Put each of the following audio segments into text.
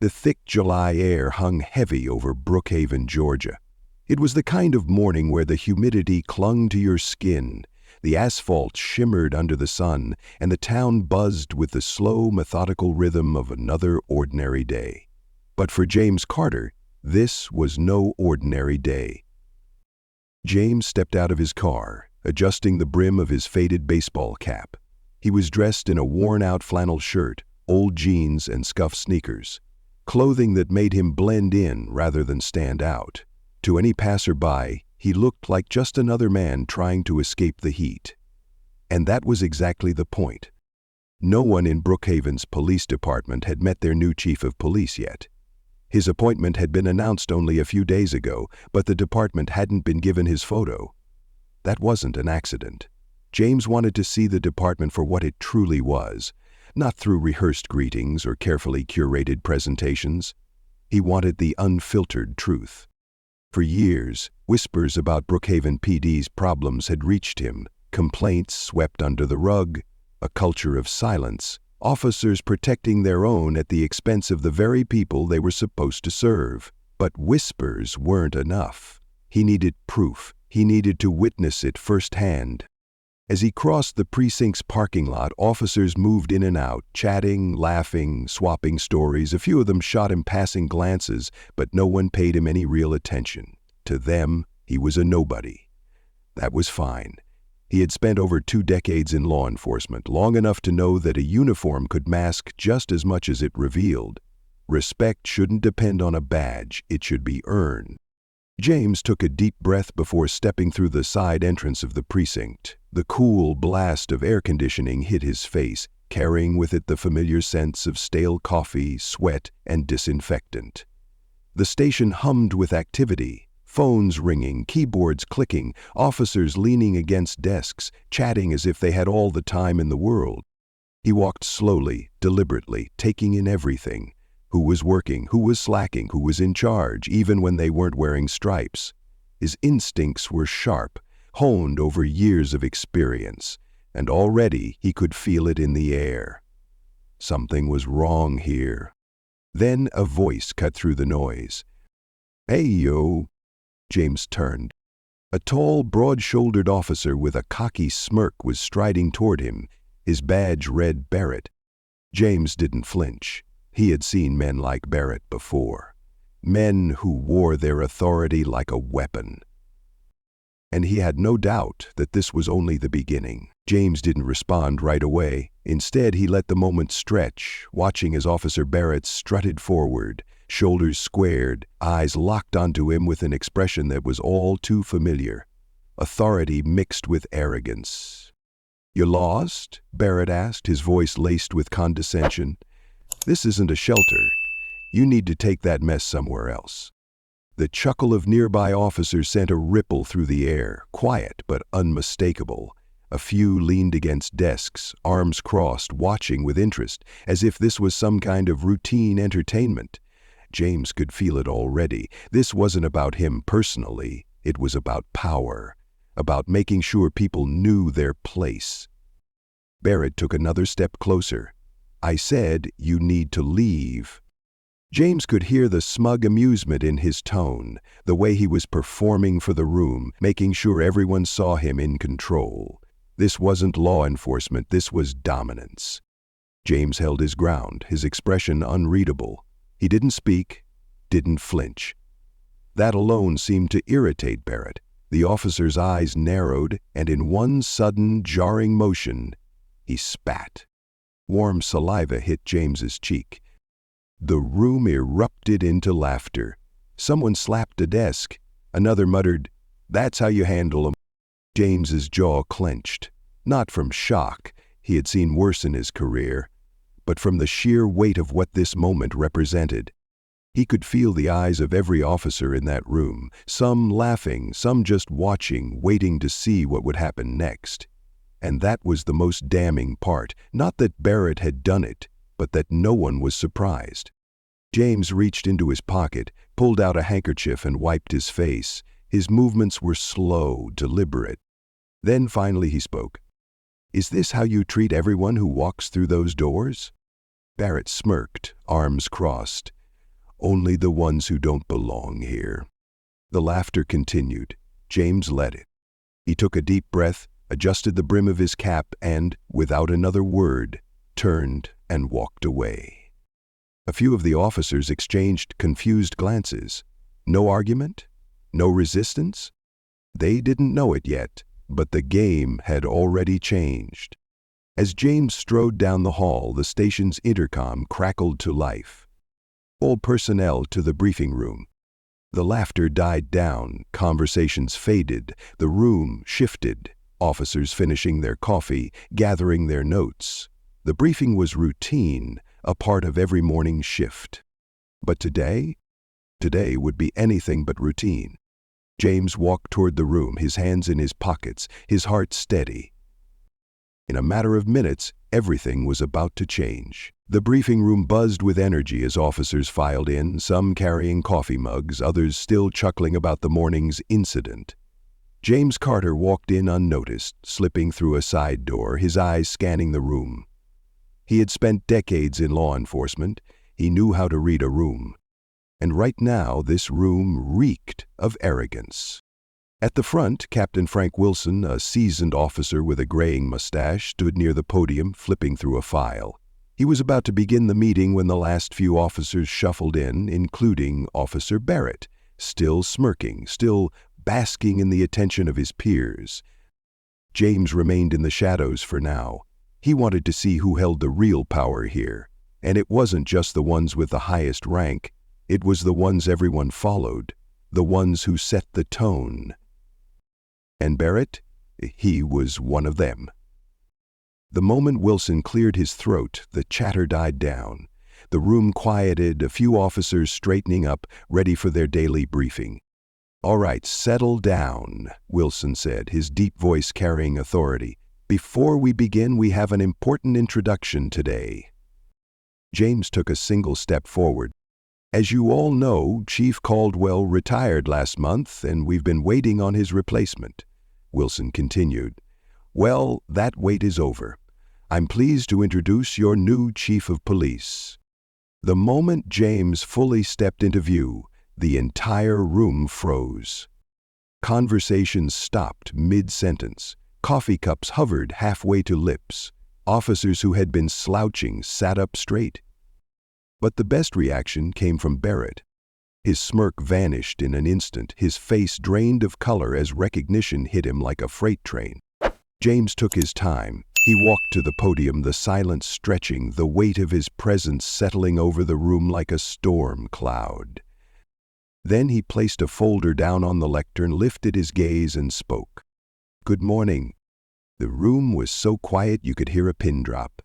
The thick July air hung heavy over Brookhaven, Georgia. It was the kind of morning where the humidity clung to your skin, the asphalt shimmered under the sun, and the town buzzed with the slow, methodical rhythm of another ordinary day. But for James Carter, this was no ordinary day. James stepped out of his car, adjusting the brim of his faded baseball cap. He was dressed in a worn-out flannel shirt, old jeans, and scuffed sneakers, clothing that made him blend in rather than stand out. To any passerby, he looked like just another man trying to escape the heat. And that was exactly the point. No one in Brookhaven's police department had met their new chief of police yet. His appointment had been announced only a few days ago, but the department hadn't been given his photo. That wasn't an accident. James wanted to see the department for what it truly was, not through rehearsed greetings or carefully curated presentations. He wanted the unfiltered truth. For years, whispers about Brookhaven PD's problems had reached him, complaints swept under the rug, a culture of silence, officers protecting their own at the expense of the very people they were supposed to serve. But whispers weren't enough. He needed proof. He needed to witness it firsthand. As he crossed the precinct's parking lot, officers moved in and out, chatting, laughing, swapping stories. A few of them shot him passing glances, but no one paid him any real attention. To them, he was a nobody. That was fine. He had spent over 2 decades in law enforcement, long enough to know that a uniform could mask just as much as it revealed. Respect shouldn't depend on a badge, it should be earned. James took a deep breath before stepping through the side entrance of the precinct. The cool blast of air conditioning hit his face, carrying with it the familiar scents of stale coffee, sweat, and disinfectant. The station hummed with activity. Phones ringing, keyboards clicking, officers leaning against desks, chatting as if they had all the time in the world. He walked slowly, deliberately, taking in everything. Who was working, who was slacking, who was in charge, even when they weren't wearing stripes. His instincts were sharp, honed over years of experience, and already he could feel it in the air. Something was wrong here. Then a voice cut through the noise. "Hey, yo." James turned. A tall, broad-shouldered officer with a cocky smirk was striding toward him. His badge read Barrett. James didn't flinch. He had seen men like Barrett before. Men who wore their authority like a weapon. And he had no doubt that this was only the beginning. James didn't respond right away. Instead, he let the moment stretch, watching as Officer Barrett strutted forward, shoulders squared, eyes locked onto him with an expression that was all too familiar. Authority mixed with arrogance. "You lost?" Barrett asked, his voice laced with condescension. "This isn't a shelter. You need to take that mess somewhere else." The chuckle of nearby officers sent a ripple through the air, quiet but unmistakable. A few leaned against desks, arms crossed, watching with interest, as if this was some kind of routine entertainment. James could feel it already. This wasn't about him personally. It was about power, about making sure people knew their place. Barrett took another step closer. "I said you need to leave." James could hear the smug amusement in his tone, the way he was performing for the room, making sure everyone saw him in control. This wasn't law enforcement, this was dominance. James held his ground, his expression unreadable. He didn't speak, didn't flinch. That alone seemed to irritate Barrett. The officer's eyes narrowed, and in one sudden, jarring motion, he spat. Warm saliva hit James's cheek. The room erupted into laughter. Someone slapped a desk. Another muttered, "That's how you handle 'em." James's jaw clenched, not from shock, he had seen worse in his career, but from the sheer weight of what this moment represented. He could feel the eyes of every officer in that room, some laughing, some just watching, waiting to see what would happen next. And that was the most damning part, not that Barrett had done it, but that no one was surprised. James reached into his pocket, pulled out a handkerchief and wiped his face. His movements were slow, deliberate. Then finally he spoke. "Is this how you treat everyone who walks through those doors?" Barrett smirked, arms crossed. Only the ones who don't belong here." The laughter continued. James let it. He took a deep breath, adjusted the brim of his cap, and, without another word, turned and walked away. A few of the officers exchanged confused glances. No argument? No resistance? They didn't know it yet, but the game had already changed. As James strode down the hall, the station's intercom crackled to life. "All personnel to the briefing room." The laughter died down, conversations faded, the room shifted, officers finishing their coffee, gathering their notes. The briefing was routine, a part of every morning shift. But today would be anything but routine. James walked toward the room, his hands in his pockets, his heart steady. In a matter of minutes, everything was about to change. The briefing room buzzed with energy as officers filed in, some carrying coffee mugs, others still chuckling about the morning's incident. James Carter walked in unnoticed, slipping through a side door, his eyes scanning the room. He had spent decades in law enforcement. He knew how to read a room. And right now, this room reeked of arrogance. At the front, Captain Frank Wilson, a seasoned officer with a graying mustache, stood near the podium, flipping through a file. He was about to begin the meeting when the last few officers shuffled in, including Officer Barrett, still smirking, still basking in the attention of his peers. James remained in the shadows for now. He wanted to see who held the real power here. And it wasn't just the ones with the highest rank. It was the ones everyone followed, the ones who set the tone. And Barrett, he was one of them. The moment Wilson cleared his throat, the chatter died down. The room quieted, a few officers straightening up, ready for their daily briefing. "All right, settle down," Wilson said, his deep voice carrying authority. "Before we begin, we have an important introduction today." James took a single step forward. "As you all know, Chief Caldwell retired last month, and we've been waiting on his replacement." Wilson continued. "Well, that wait is over. I'm pleased to introduce your new Chief of Police." The moment James fully stepped into view, the entire room froze. Conversations stopped mid-sentence. Coffee cups hovered halfway to lips. Officers who had been slouching sat up straight. But the best reaction came from Barrett. His smirk vanished in an instant, his face drained of color as recognition hit him like a freight train. James took his time. He walked to the podium, the silence stretching, the weight of his presence settling over the room like a storm cloud. Then he placed a folder down on the lectern, lifted his gaze, and spoke. "Good morning." The room was so quiet you could hear a pin drop.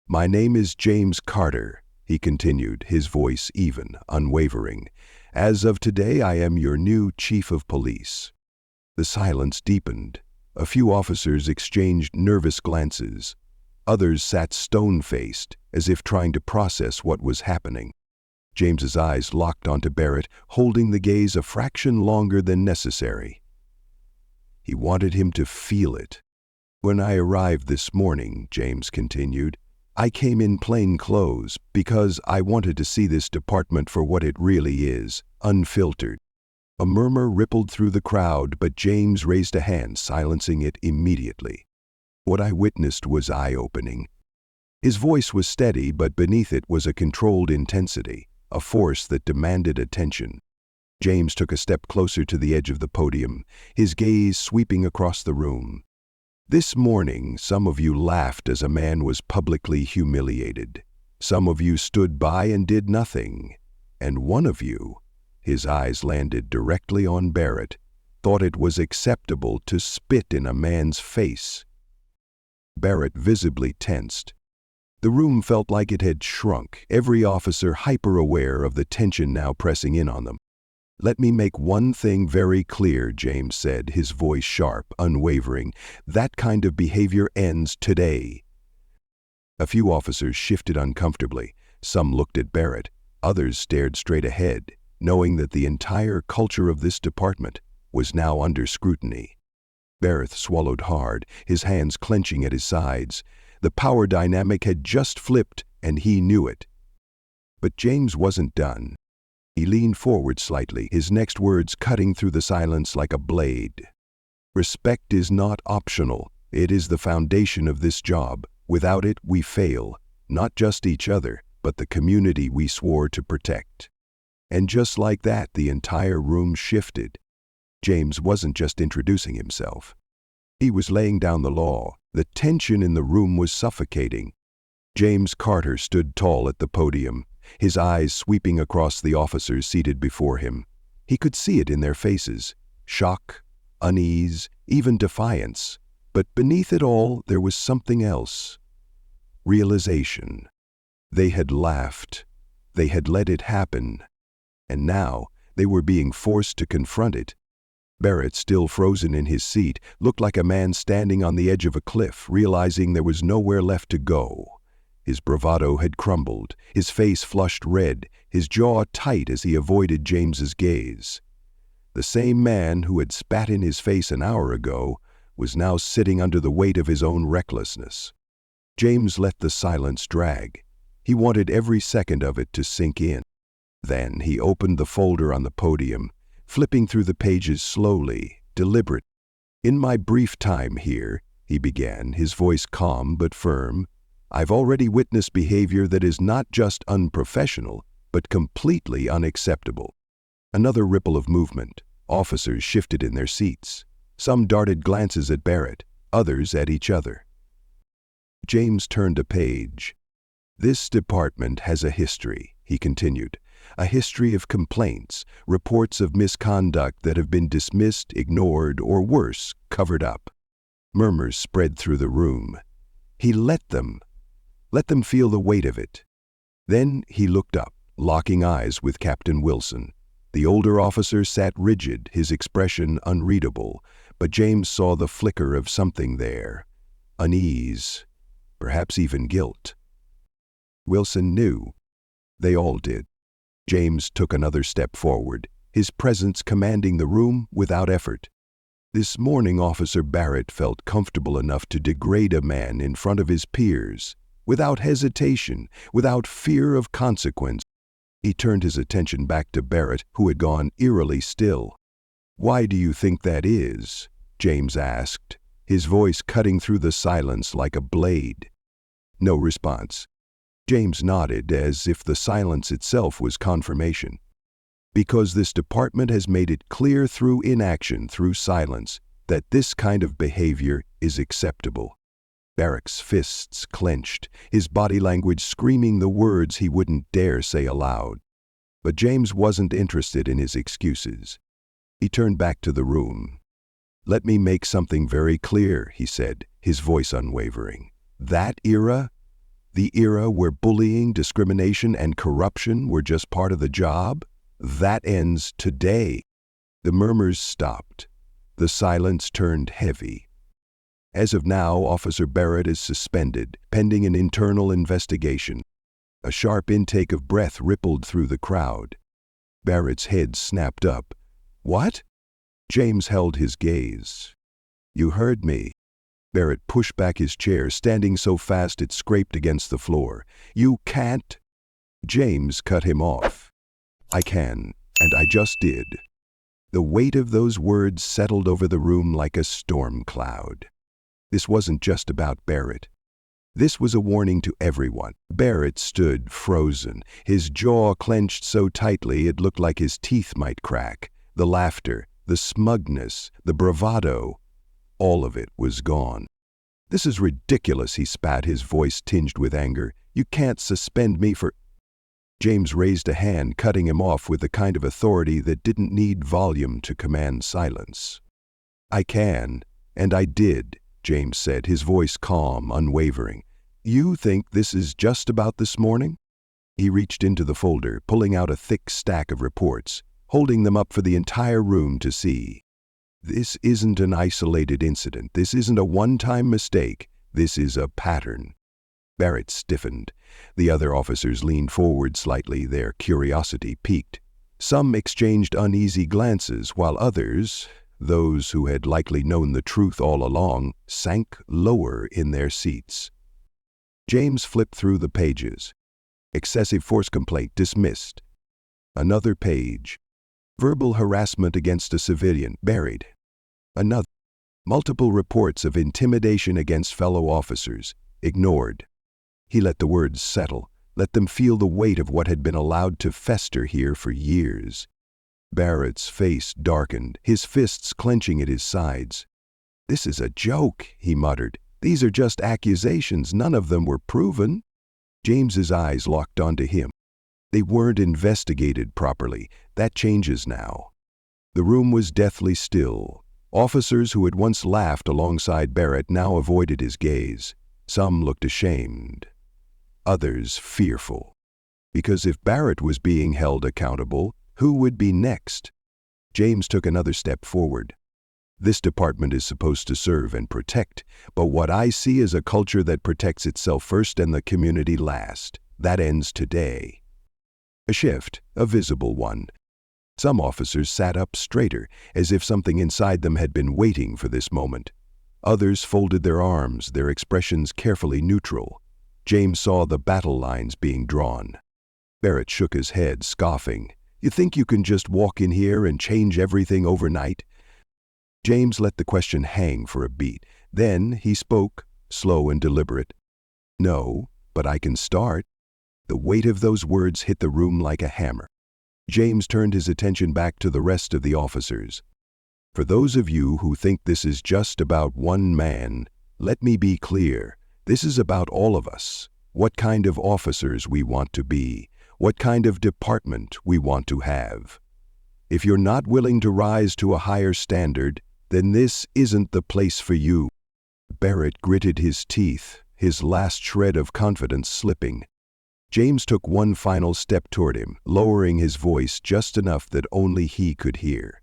"My name is James Carter," he continued, his voice even, unwavering. "As of today, I am your new Chief of Police." The silence deepened. A few officers exchanged nervous glances. Others sat stone-faced, as if trying to process what was happening. James's eyes locked onto Barrett, holding the gaze a fraction longer than necessary. He wanted him to feel it. "When I arrived this morning," James continued, "I came in plain clothes because I wanted to see this department for what it really is, unfiltered." A murmur rippled through the crowd, but James raised a hand, silencing it immediately. What I witnessed was eye-opening. His voice was steady, but beneath it was a controlled intensity, a force that demanded attention. James took a step closer to the edge of the podium, his gaze sweeping across the room. "This morning, some of you laughed as a man was publicly humiliated. Some of you stood by and did nothing. And one of you," his eyes landed directly on Barrett, "thought it was acceptable to spit in a man's face." Barrett visibly tensed. The room felt like it had shrunk, every officer hyper-aware of the tension now pressing in on them. "Let me make one thing very clear," James said, his voice sharp, unwavering. "That kind of behavior ends today." A few officers shifted uncomfortably. Some looked at Barrett. Others stared straight ahead, knowing that the entire culture of this department was now under scrutiny. Barrett swallowed hard, his hands clenching at his sides. The power dynamic had just flipped, and he knew it. But James wasn't done. He leaned forward slightly, his next words cutting through the silence like a blade. Respect is not optional. It is the foundation of this job. Without it, we fail, not just each other, but the community we swore to protect. And just like that, the entire room shifted. James wasn't just introducing himself. He was laying down the law. The tension in the room was suffocating. James Carter stood tall at the podium, his eyes sweeping across the officers seated before him. He could see it in their faces: shock, unease, even defiance. But beneath it all, there was something else. Realization. They had laughed. They had let it happen. And now, they were being forced to confront it. Barrett, still frozen in his seat, looked like a man standing on the edge of a cliff, realizing there was nowhere left to go. His bravado had crumbled, his face flushed red, his jaw tight as he avoided James's gaze. The same man who had spat in his face an hour ago was now sitting under the weight of his own recklessness. James let the silence drag. He wanted every second of it to sink in. Then he opened the folder on the podium, flipping through the pages slowly, deliberate. "In my brief time here," he began, his voice calm but firm, "I've already witnessed behavior that is not just unprofessional, but completely unacceptable." Another ripple of movement. Officers shifted in their seats. Some darted glances at Barrett, others at each other. James turned a page. "This department has a history," he continued. "A history of complaints, reports of misconduct that have been dismissed, ignored, or worse, covered up." Murmurs spread through the room. He let them feel the weight of it. Then he looked up, locking eyes with Captain Wilson. The older officer sat rigid, his expression unreadable, but James saw the flicker of something there. Unease, perhaps even guilt. Wilson knew. They all did. James took another step forward, his presence commanding the room without effort. This morning, Officer Barrett felt comfortable enough to degrade a man in front of his peers, without hesitation, without fear of consequence. He turned his attention back to Barrett, who had gone eerily still. "Why do you think that is?" James asked, his voice cutting through the silence like a blade. No response. James nodded, as if the silence itself was confirmation. "Because this department has made it clear through inaction, through silence, that this kind of behavior is acceptable." Barrett's fists clenched, his body language screaming the words he wouldn't dare say aloud. But James wasn't interested in his excuses. He turned back to the room. "Let me make something very clear," he said, his voice unwavering. "That era, the era where bullying, discrimination, and corruption were just part of the job, that ends today." The murmurs stopped. The silence turned heavy. "As of now, Officer Barrett is suspended, pending an internal investigation." A sharp intake of breath rippled through the crowd. Barrett's head snapped up. "What?" James held his gaze. "You heard me." Barrett pushed back his chair, standing so fast it scraped against the floor. "You can't." James cut him off. "I can, and I just did." The weight of those words settled over the room like a storm cloud. This wasn't just about Barrett. This was a warning to everyone. Barrett stood frozen, his jaw clenched so tightly it looked like his teeth might crack. The laughter, the smugness, the bravado, all of it was gone. "This is ridiculous," he spat, his voice tinged with anger. "You can't suspend me for—" James raised a hand, cutting him off with the kind of authority that didn't need volume to command silence. "I can, and I did," James said, his voice calm, unwavering. "You think this is just about this morning?" He reached into the folder, pulling out a thick stack of reports, holding them up for the entire room to see. "This isn't an isolated incident. This isn't a one-time mistake. This is a pattern." Barrett stiffened. The other officers leaned forward slightly, their curiosity piqued. Some exchanged uneasy glances, while others, those who had likely known the truth all along, sank lower in their seats. James flipped through the pages. "Excessive force complaint dismissed." Another page. Verbal harassment against a civilian, buried. Another. Multiple reports of intimidation against fellow officers, ignored. He let the words settle, let them feel the weight of what had been allowed to fester here for years. Barrett's face darkened, his fists clenching at his sides. "This is a joke," he muttered. "These are just accusations, none of them were proven." James's eyes locked onto him. They weren't investigated properly. That changes now. The room was deathly still. Officers who had once laughed alongside Barrett now avoided his gaze. Some looked ashamed. Others fearful. Because if Barrett was being held accountable, who would be next? James took another step forward. "This department is supposed to serve and protect, but what I see is a culture that protects itself first and the community last. That ends today." A shift, a visible one. Some officers sat up straighter, as if something inside them had been waiting for this moment. Others folded their arms, their expressions carefully neutral. James saw the battle lines being drawn. Barrett shook his head, scoffing. "You think you can just walk in here and change everything overnight?" James let the question hang for a beat. Then he spoke, slow and deliberate. "No, but I can start." The weight of those words hit the room like a hammer. James turned his attention back to the rest of the officers. "For those of you who think this is just about one man, let me be clear. This is about all of us. What kind of officers we want to be. What kind of department we want to have. If you're not willing to rise to a higher standard, then this isn't the place for you." Barrett gritted his teeth, his last shred of confidence slipping. James took one final step toward him, lowering his voice just enough that only he could hear.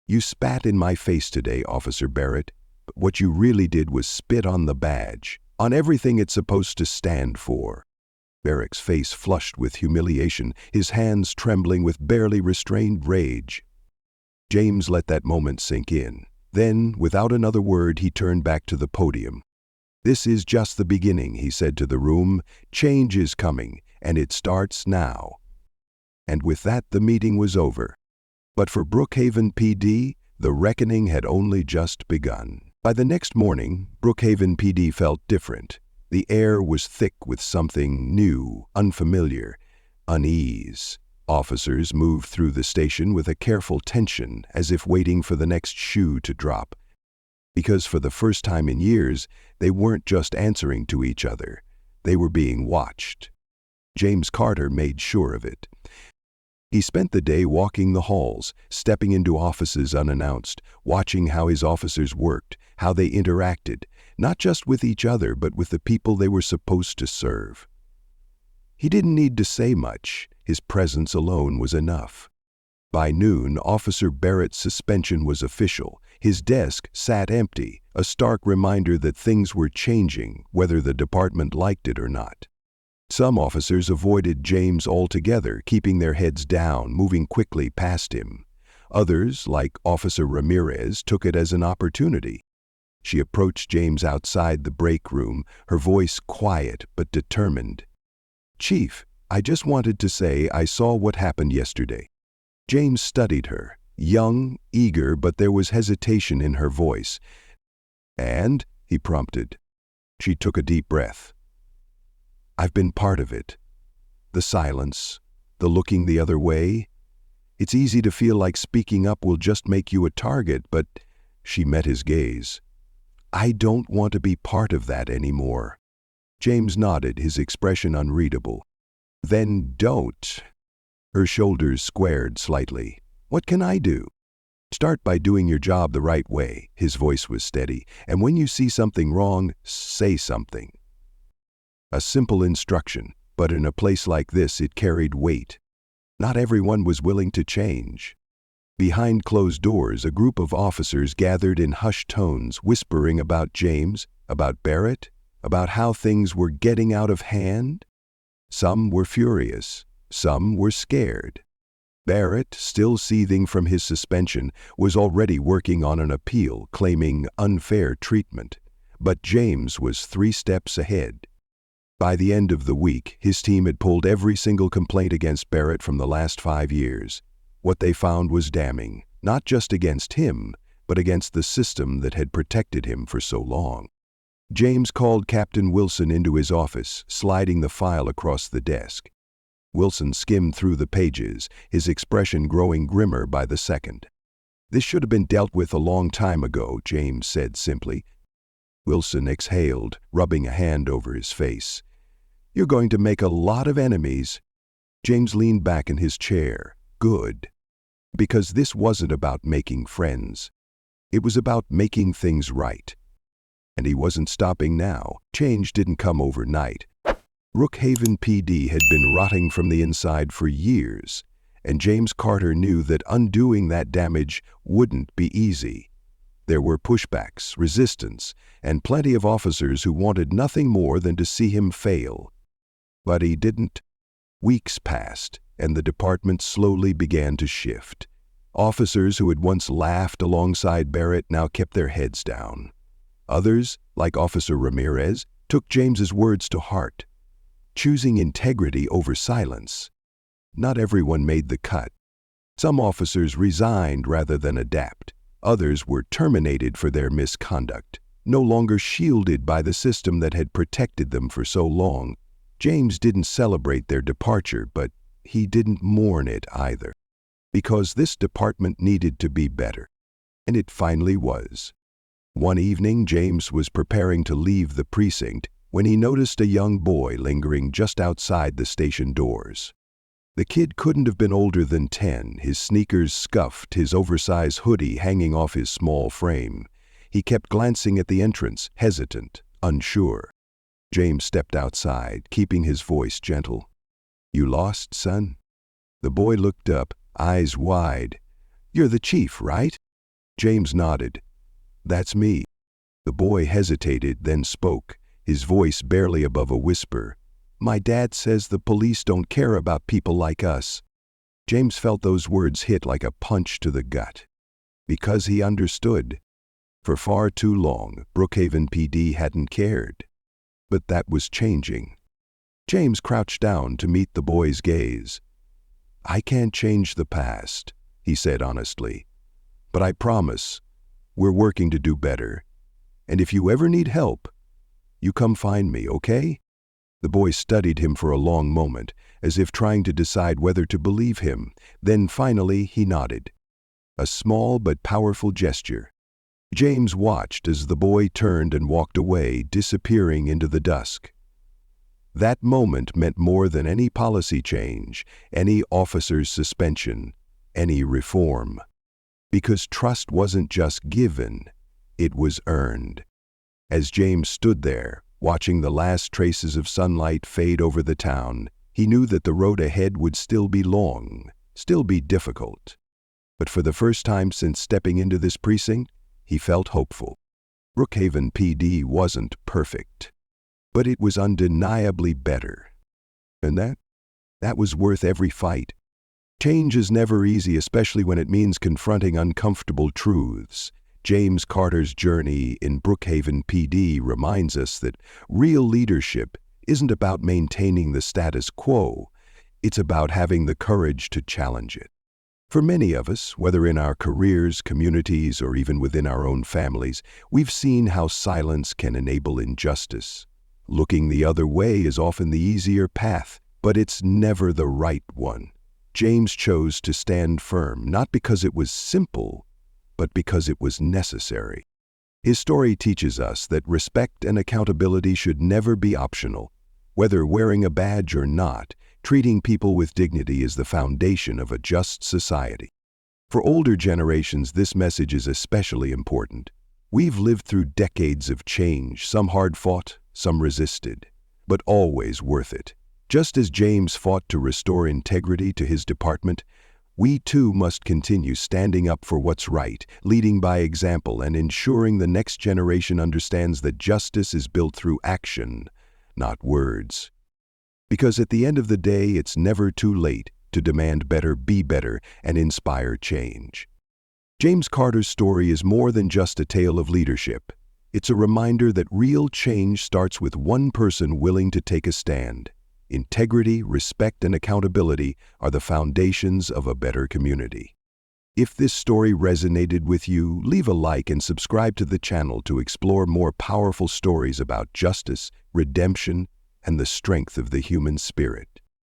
"You spat in my face today, Officer Barrett, but what you really did was spit on the badge, on everything it's supposed to stand for." Barrett's face flushed with humiliation, his hands trembling with barely restrained rage. James let that moment sink in. Then, without another word, he turned back to the podium. "This is just the beginning," he said to the room. "Change is coming, and it starts now." And with that, the meeting was over. But for Brookhaven PD, the reckoning had only just begun. By the next morning, Brookhaven PD felt different. The air was thick with something new, unfamiliar, unease. Officers moved through the station with a careful tension, as if waiting for the next shoe to drop. Because for the first time in years, they weren't just answering to each other. They were being watched. James Carter made sure of it. He spent the day walking the halls, stepping into offices unannounced, watching how his officers worked, how they interacted, not just with each other, but with the people they were supposed to serve. He didn't need to say much. His presence alone was enough. By noon, Officer Barrett's suspension was official. His desk sat empty, a stark reminder that things were changing, whether the department liked it or not. Some officers avoided James altogether, keeping their heads down, moving quickly past him. Others, like Officer Ramirez, took it as an opportunity. She approached James outside the break room, her voice quiet but determined. "Chief, I just wanted to say I saw what happened yesterday." James studied her, young, eager, but there was hesitation in her voice. "And?" he prompted. She took a deep breath. "I've been part of it. The silence, the looking the other way. It's easy to feel like speaking up will just make you a target, but..." She met his gaze. "I don't want to be part of that anymore." James nodded, his expression unreadable. "Then don't." Her shoulders squared slightly. "What can I do?" "Start by doing your job the right way." His voice was steady. "And when you see something wrong, say something." A simple instruction, but in a place like this it carried weight. Not everyone was willing to change. Behind closed doors, a group of officers gathered in hushed tones, whispering about James, about Barrett, about how things were getting out of hand. Some were furious, some were scared. Barrett, still seething from his suspension, was already working on an appeal, claiming unfair treatment. But James was 3 steps ahead. By the end of the week, his team had pulled every single complaint against Barrett from the last 5 years. What they found was damning, not just against him, but against the system that had protected him for so long. James called Captain Wilson into his office, sliding the file across the desk. Wilson skimmed through the pages, his expression growing grimmer by the second. "This should have been dealt with a long time ago," James said simply. Wilson exhaled, rubbing a hand over his face. "You're going to make a lot of enemies." James leaned back in his chair. Good. Because this wasn't about making friends. It was about making things right. And he wasn't stopping now. Change didn't come overnight. Brookhaven PD had been rotting from the inside for years, and James Carter knew that undoing that damage wouldn't be easy. There were pushbacks, resistance, and plenty of officers who wanted nothing more than to see him fail. But he didn't. Weeks passed, and the department slowly began to shift. Officers who had once laughed alongside Barrett now kept their heads down. Others, like Officer Ramirez, took James's words to heart, choosing integrity over silence. Not everyone made the cut. Some officers resigned rather than adapt. Others were terminated for their misconduct, no longer shielded by the system that had protected them for so long. James didn't celebrate their departure, but he didn't mourn it either. Because this department needed to be better. And it finally was. One evening, James was preparing to leave the precinct when he noticed a young boy lingering just outside the station doors. The kid couldn't have been older than 10, his sneakers scuffed, his oversized hoodie hanging off his small frame. He kept glancing at the entrance, hesitant, unsure. James stepped outside, keeping his voice gentle. "You lost, son?" The boy looked up, eyes wide. "You're the chief, right?" James nodded. "That's me." The boy hesitated, then spoke, his voice barely above a whisper. "My dad says the police don't care about people like us." James felt those words hit like a punch to the gut. Because he understood. For far too long, Brookhaven PD hadn't cared. But that was changing. James crouched down to meet the boy's gaze. "I can't change the past," he said honestly. "But I promise, we're working to do better. And if you ever need help, you come find me, okay?" The boy studied him for a long moment, as if trying to decide whether to believe him. Then finally he nodded. A small but powerful gesture. James watched as the boy turned and walked away, disappearing into the dusk. That moment meant more than any policy change, any officer's suspension, any reform. Because trust wasn't just given, it was earned. As James stood there, watching the last traces of sunlight fade over the town, he knew that the road ahead would still be long, still be difficult. But for the first time since stepping into this precinct, he felt hopeful. Brookhaven PD wasn't perfect, but it was undeniably better. And that was worth every fight. Change is never easy, especially when it means confronting uncomfortable truths. James Carter's journey in Brookhaven PD reminds us that real leadership isn't about maintaining the status quo. It's about having the courage to challenge it. For many of us, whether in our careers, communities, or even within our own families, we've seen how silence can enable injustice. Looking the other way is often the easier path, but it's never the right one. James chose to stand firm, not because it was simple, but because it was necessary. His story teaches us that respect and accountability should never be optional. Whether wearing a badge or not, treating people with dignity is the foundation of a just society. For older generations, this message is especially important. We've lived through decades of change, some hard-fought, some resisted, but always worth it. Just as James fought to restore integrity to his department, we too must continue standing up for what's right, leading by example, and ensuring the next generation understands that justice is built through action, not words. Because at the end of the day, it's never too late to demand better, be better, and inspire change. James Carter's story is more than just a tale of leadership. It's a reminder that real change starts with one person willing to take a stand. Integrity, respect, and accountability are the foundations of a better community. If this story resonated with you, leave a like and subscribe to the channel to explore more powerful stories about justice, redemption, and the strength of the human spirit.